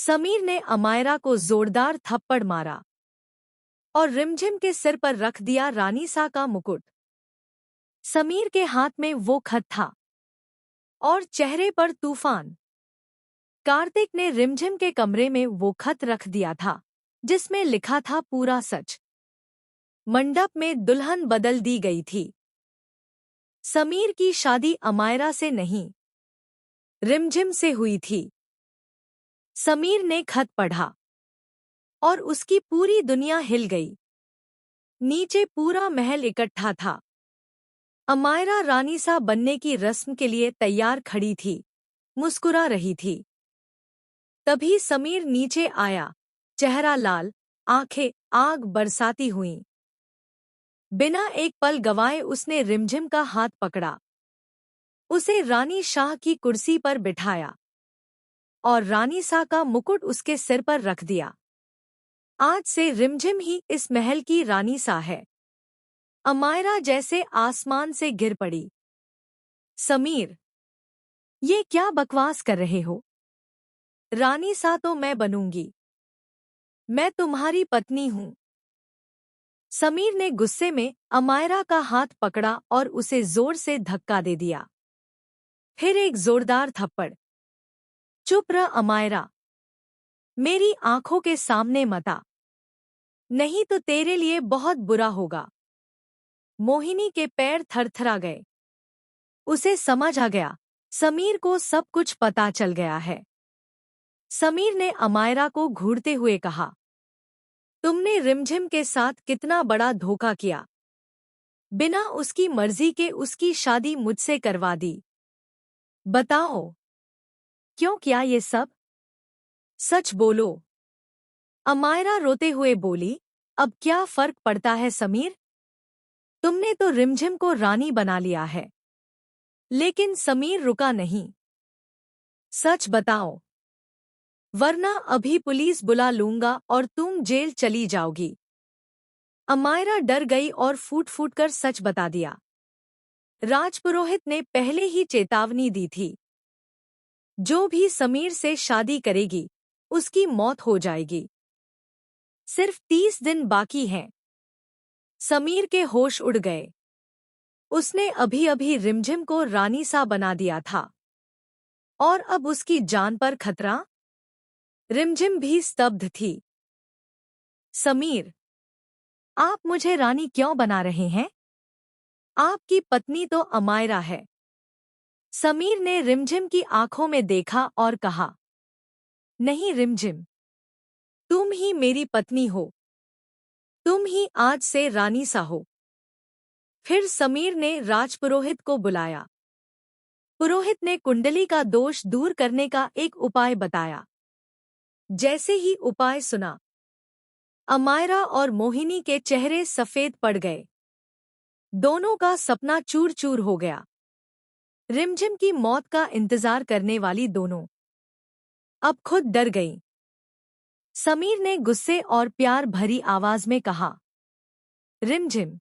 समीर ने अमायरा को जोरदार थप्पड़ मारा और रिमझिम के सिर पर रख दिया रानीसा का मुकुट। समीर के हाथ में वो खत था और चेहरे पर तूफान। कार्तिक ने रिमझिम के कमरे में वो खत रख दिया था जिसमें लिखा था पूरा सच। मंडप में दुल्हन बदल दी गई थी। समीर की शादी अमायरा से नहीं, रिमझिम से हुई थी। समीर ने खत पढ़ा और उसकी पूरी दुनिया हिल गई। नीचे पूरा महल इकट्ठा था। अमायरा रानीसा बनने की रस्म के लिए तैयार खड़ी थी, मुस्कुरा रही थी। तभी समीर नीचे आया, चेहरा लाल, आंखें आग बरसाती हुईं। बिना एक पल गवाए उसने रिमझिम का हाथ पकड़ा, उसे रानी शाह की कुर्सी पर बिठाया और रानीसा का मुकुट उसके सिर पर रख दिया। आज से रिमझिम ही इस महल की रानीसा है। अमायरा जैसे आसमान से गिर पड़ी। समीर, ये क्या बकवास कर रहे हो? रानीसा तो मैं बनूंगी। मैं तुम्हारी पत्नी हूं। समीर ने गुस्से में अमायरा का हाथ पकड़ा और उसे जोर से धक्का दे दिया। फिर एक जोरदार थप्पड़। चुप रह अमायरा, मेरी आंखों के सामने मत आ, नहीं तो तेरे लिए बहुत बुरा होगा। मोहिनी के पैर थरथरा गए। उसे समझ आ गया, समीर को सब कुछ पता चल गया है। समीर ने अमायरा को घूरते हुए कहा, तुमने रिमझिम के साथ कितना बड़ा धोखा किया। बिना उसकी मर्जी के उसकी शादी मुझसे करवा दी। बताओ, क्यों किया ये सब? सच बोलो। अमायरा रोते हुए बोली, अब क्या फर्क पड़ता है समीर? तुमने तो रिमझिम को रानी बना लिया है। लेकिन समीर रुका नहीं। सच बताओ, वरना अभी पुलिस बुला लूंगा और तुम जेल चली जाओगी। अमायरा डर गई और फूट फूट कर सच बता दिया। राजपुरोहित ने पहले ही चेतावनी दी थी, जो भी समीर से शादी करेगी उसकी मौत हो जाएगी। सिर्फ 30 दिन बाकी हैं। समीर के होश उड़ गए। उसने अभी अभी रिमझिम को रानीसा बना दिया था और अब उसकी जान पर खतरा। रिमझिम भी स्तब्ध थी। समीर, आप मुझे रानी क्यों बना रहे हैं? आपकी पत्नी तो अमायरा है। समीर ने रिमझिम की आंखों में देखा और कहा, नहीं रिमझिम, तुम ही मेरी पत्नी हो। तुम ही आज से रानीसा हो। फिर समीर ने राजपुरोहित को बुलाया। पुरोहित ने कुंडली का दोष दूर करने का एक उपाय बताया। जैसे ही उपाय सुना, अमायरा और मोहिनी के चेहरे सफेद पड़ गए। दोनों का सपना चूर चूर हो गया। रिमझिम की मौत का इंतजार करने वाली दोनों अब खुद डर गईं। समीर ने गुस्से और प्यार भरी आवाज में कहा, रिमझिम,